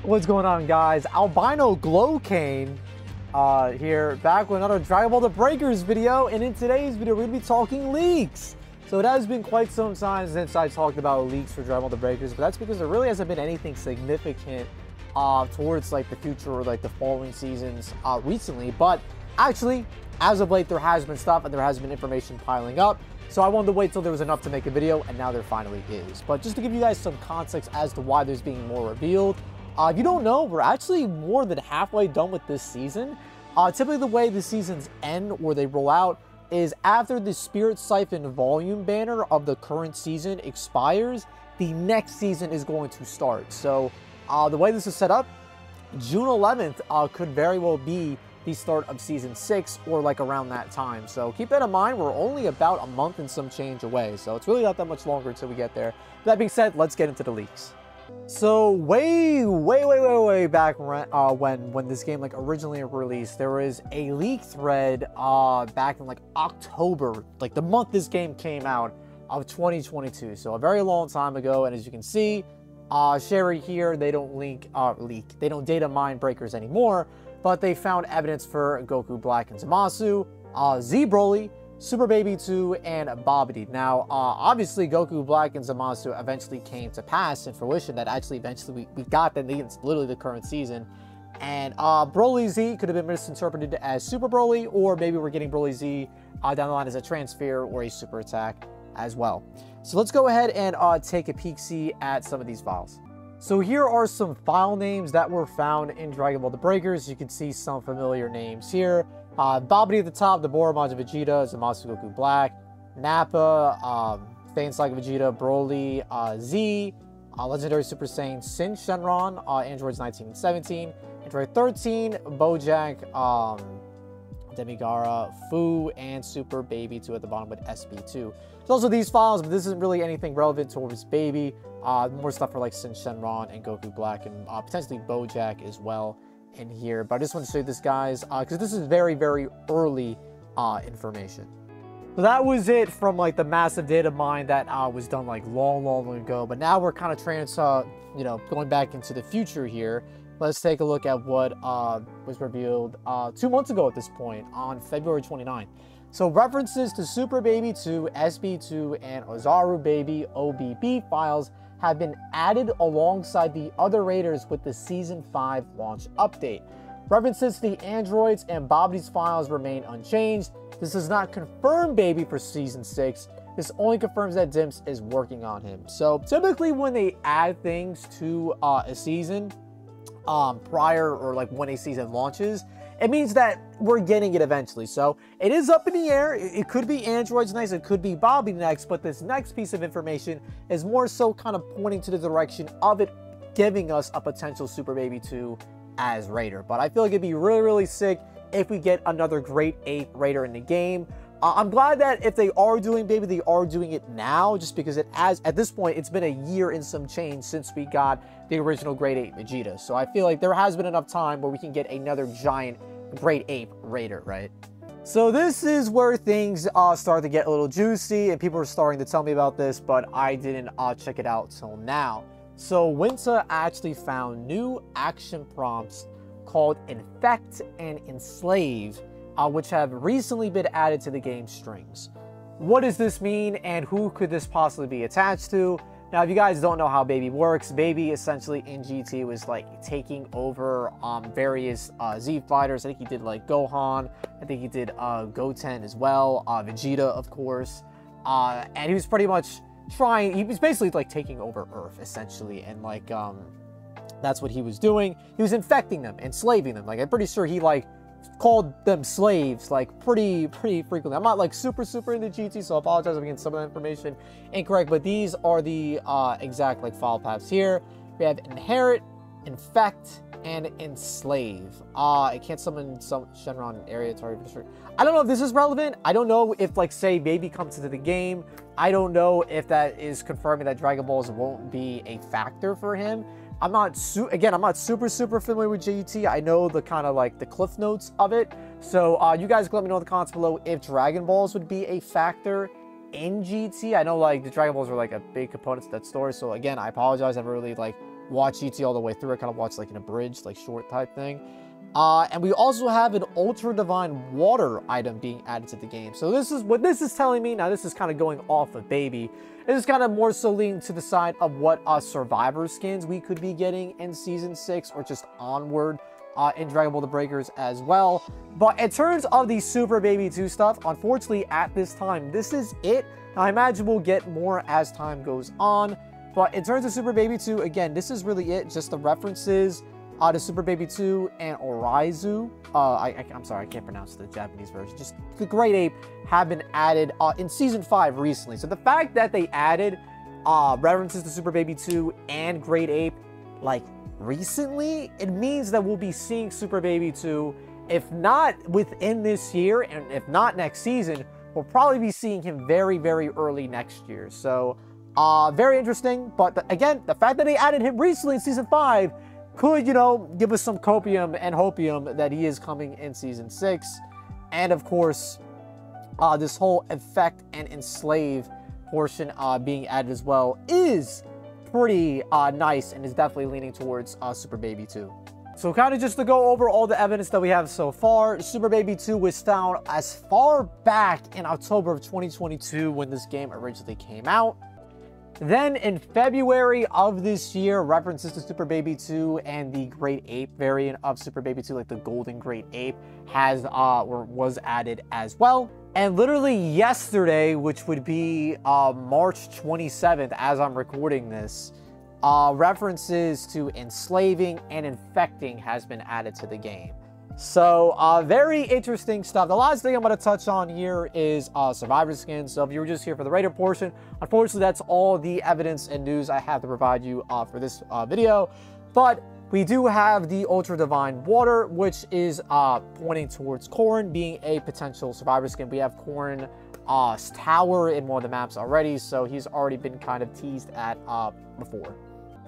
What's going on, guys? Albino Glowcane here, back with another Dragon Ball The Breakers video, and in today's video we're going to be talking leaks. So it has been quite some time since I talked about leaks for Dragon Ball The Breakers, but that's because there really hasn't been anything significant towards like the future or like the following seasons recently. But actually, as of late, there has been stuff and there has been information piling up. So I wanted to wait till there was enough to make a video, and now there finally is. But just to give you guys some context as to why there's being more revealed, if you don't know, we're actually more than halfway done with this season. Typically the way the seasons end or they roll out is after the Spirit Siphon volume banner of the current season expires, the next season is going to start. So the way this is set up, June 11th could very well be the start of season 6 or like around that time. So keep that in mind. We're only about a month and some change away, so it's really not that much longer until we get there. That being said, let's get into the leaks. So way back when this game like originally released, there was a leak thread back in like October, like the month this game came out, of 2022. So a very long time ago. And as you can see, Sherry here, they don't they don't data mine breakers anymore, but they found evidence for Goku Black and Zamasu, Z Broly, Super Baby 2, and Babidi. Now, obviously, Goku Black and Zamasu eventually came to pass in fruition. That actually eventually we got them. It's literally the current season. And Broly Z could have been misinterpreted as Super Broly, or maybe we're getting Broly Z down the line as a Transphere or a Super Attack as well. So let's go ahead and take a peek-see at some of these files. So here are some file names that were found in Dragon Ball The Breakers. You can see some familiar names here. Babidi at the top, the Majin Vegeta, Zamasu Goku Black, Nappa, Saiyan Saga Vegeta, Broly, Z, Legendary Super Saiyan Sin Shenron, Androids 19 and 17, Android 13, Bojack, Demigara, Fu, and Super Baby 2 at the bottom with SB2. There's also these files, but this isn't really anything relevant towards Baby. More stuff for like Sin Shenron and Goku Black, and potentially Bojack as well in here. But I just want to show you this, guys, because this is very very information. So that was it from like the massive data mine that was done like long ago. But now we're kind of going back into the future here. Let's take a look at what was revealed 2 months ago at this point, on February 29th. So references to Super Baby 2, SB2, and Ozaru Baby OBB files have been added alongside the other raiders with the Season 5 launch update. References to the androids and Babidi's files remain unchanged. This does not confirm Baby for Season 6. This only confirms that Dimps is working on him. So typically when they add things to a season prior, or like when a season launches, it means that we're getting it eventually. So it is up in the air. It could be androids next, it could be Babidi next, but this next piece of information is more so kind of pointing to the direction of it giving us a potential Super Baby 2 as Raider. But I feel like it'd be really sick if we get another Great Ape Raider in the game. I'm glad that if they are doing Baby, they are doing it now, just because at this point, it's been a year and some change since we got the original Great Ape Vegeta. So I feel like there has been enough time where we can get another giant Great Ape Raider, right? So this is where things start to get a little juicy, and people are starting to tell me about this, but I didn't check it out till now. So Winta actually found new action prompts called Infect and Enslave, which have recently been added to the game strings. What does this mean, and who could this possibly be attached to? Now, if you guys don't know how Baby works, Baby essentially in GT was like taking over various Z fighters. I think he did like Gohan. I think he did Goten as well. Vegeta, of course. And he was pretty much he was basically like taking over Earth, essentially. And like, that's what he was doing. He was infecting them, enslaving them. Like, I'm pretty sure he like called them slaves like pretty frequently. I'm not like super into GT, so I apologize if I'm getting some of that information incorrect, but these are the exact like file paths here. We have inherit, infect, and enslave. It can't summon some Shenron area target. I don't know if this is relevant. I don't know if, like, say Baby comes into the game. I don't know if that is confirming that Dragon Balls won't be a factor for him. I'm not super familiar with GT. I know the kind of like the cliff notes of it. So you guys can let me know in the comments below if Dragon Balls would be a factor in GT. I know like the Dragon Balls are like a big component to that story. So again, I apologize. I haven't really like watch GT all the way through. I kind of watched like an abridged, like short type thing. And we also have an Ultra Divine Water item being added to the game. So this is what this is telling me. Now this is kind of going off of Baby. This is kind of more so leaning to the side of what Survivor skins we could be getting in Season 6 or just onward in Dragon Ball The Breakers as well. But in terms of the Super Baby 2 stuff, unfortunately at this time, this is it. Now I imagine we'll get more as time goes on. But in terms of Super Baby 2, again, this is really it. Just the references to Super Baby 2 and Orizu. I'm sorry, I can't pronounce the Japanese version. Just the Great Ape have been added in Season 5 recently. So the fact that they added references to Super Baby 2 and Great Ape, like, recently, it means that we'll be seeing Super Baby 2, if not within this year, and if not next season, we'll probably be seeing him very, very early next year. So, very interesting. But again, the fact that they added him recently in Season 5 could, you know, give us some copium and hopium that he is coming in Season 6. And of course, this whole Effect and Enslave portion being added as well is pretty nice and is definitely leaning towards Super Baby 2. So kind of just to go over all the evidence that we have so far, Super Baby 2 was found as far back in October of 2022 when this game originally came out. Then in February of this year, references to Super Baby 2 and the Great Ape variant of Super Baby 2, like the Golden Great Ape, was added as well. And literally yesterday, which would be March 27th, as I'm recording this, references to enslaving and infecting has been added to the game. So, very interesting stuff. The last thing I'm going to touch on here is Survivor skins. So if you were just here for the Raider portion, unfortunately, that's all the evidence and news I have to provide you for this video. But we do have the Ultra Divine Water, which is pointing towards Corrin being a potential Survivor skin. We have Corrin Tower in one of the maps already, so he's already been kind of teased at before.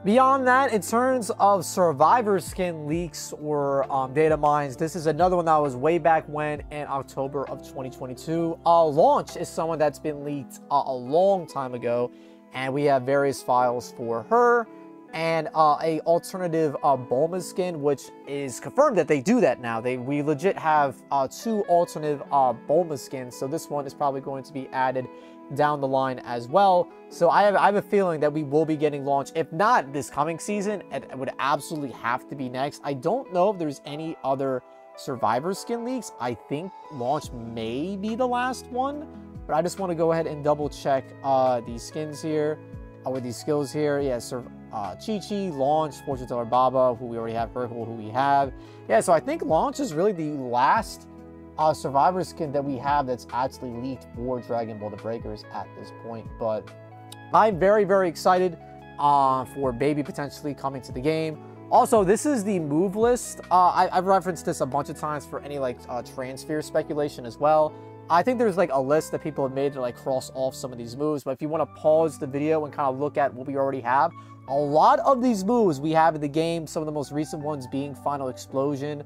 Beyond that, in terms of Survivor skin leaks or data mines, this is another one that was way back when in October of 2022. Launch is someone that's been leaked a long time ago, and we have various files for her and a alternative Bulma skin, which is confirmed that they do that now. We legit have 2 alternative Bulma skins, so this one is probably going to be added down the line as well. So I have a feeling that we will be getting Launch, if not this coming season, it would absolutely have to be next. I don't know if there's any other Survivor skin leaks. I think Launch may be the last one, but I just want to go ahead and double check these skins here, with these skills here. Yeah, Chi-Chi, Launch, Fortune Teller Baba, who we already have, Hercule, who we have. Yeah, so I think Launch is really the last Survivor skin that we have that's actually leaked for Dragon Ball The Breakers at this point. But I'm very, very excited for Baby potentially coming to the game. Also, this is the move list. I've referenced this a bunch of times for any like Transphere speculation as well. I think there's like a list that people have made to like cross off some of these moves. But if you want to pause the video and kind of look at what we already have, a lot of these moves we have in the game, some of the most recent ones being Final Explosion,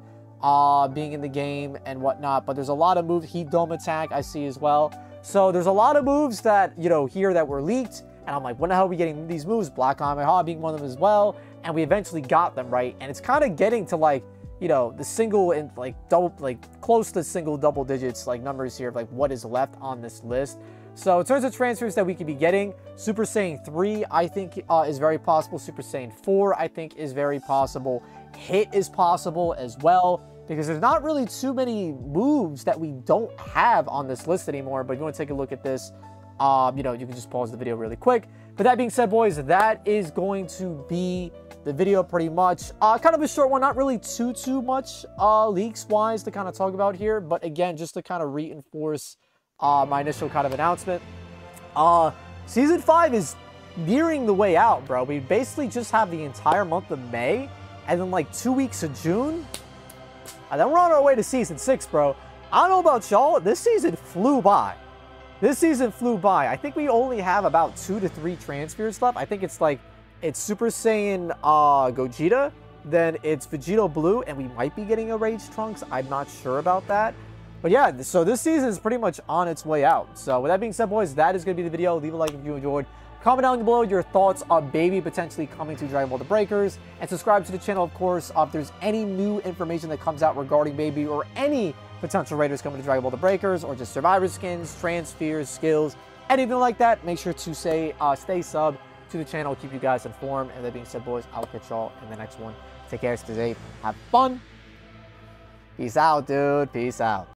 being in the game and whatnot, but there's a lot of moves. Heat Dome Attack I see as well. So there's a lot of moves that, you know, here that were leaked, and I'm like, when the hell are we getting these moves? Black Kamehameha being one of them as well, and we eventually got them, right? And it's kind of getting to like, you know, the single and like double, like close to single double digits like numbers here of like what is left on this list. So in terms of transfers that we could be getting, Super Saiyan 3 I think is very possible. Super Saiyan 4 I think is very possible. Hit is possible as well, because there's not really too many moves that we don't have on this list anymore. But if you want to take a look at this, you know, you can just pause the video really quick. But that being said, boys, that is going to be the video pretty much. Kind of a short one, not really too much leaks wise to kind of talk about here, but again, just to kind of reinforce my initial kind of announcement. Season 5 is nearing the way out, bro. We basically just have the entire month of May and then like 2 weeks of June, and then we're on our way to Season 6, bro. I don't know about y'all, this season flew by. This season flew by. I think we only have about 2 to 3 transfers left. I think it's like, it's Super Saiyan Gogeta, then it's Vegeta Blue, and we might be getting a Rage Trunks. I'm not sure about that. But yeah, so this season is pretty much on its way out. So with that being said, boys, that is going to be the video. Leave a like if you enjoyed. Comment down below your thoughts on Baby potentially coming to Dragon Ball The Breakers, and subscribe to the channel, of course, if there's any new information that comes out regarding Baby or any potential raiders coming to Dragon Ball The Breakers, or just survivor skins, transfers, skills, anything like that. Make sure to stay sub to the channel, keep you guys informed. And that being said, boys, I'll catch y'all in the next one. Take care, stay safe, have fun. Peace out, dude. Peace out.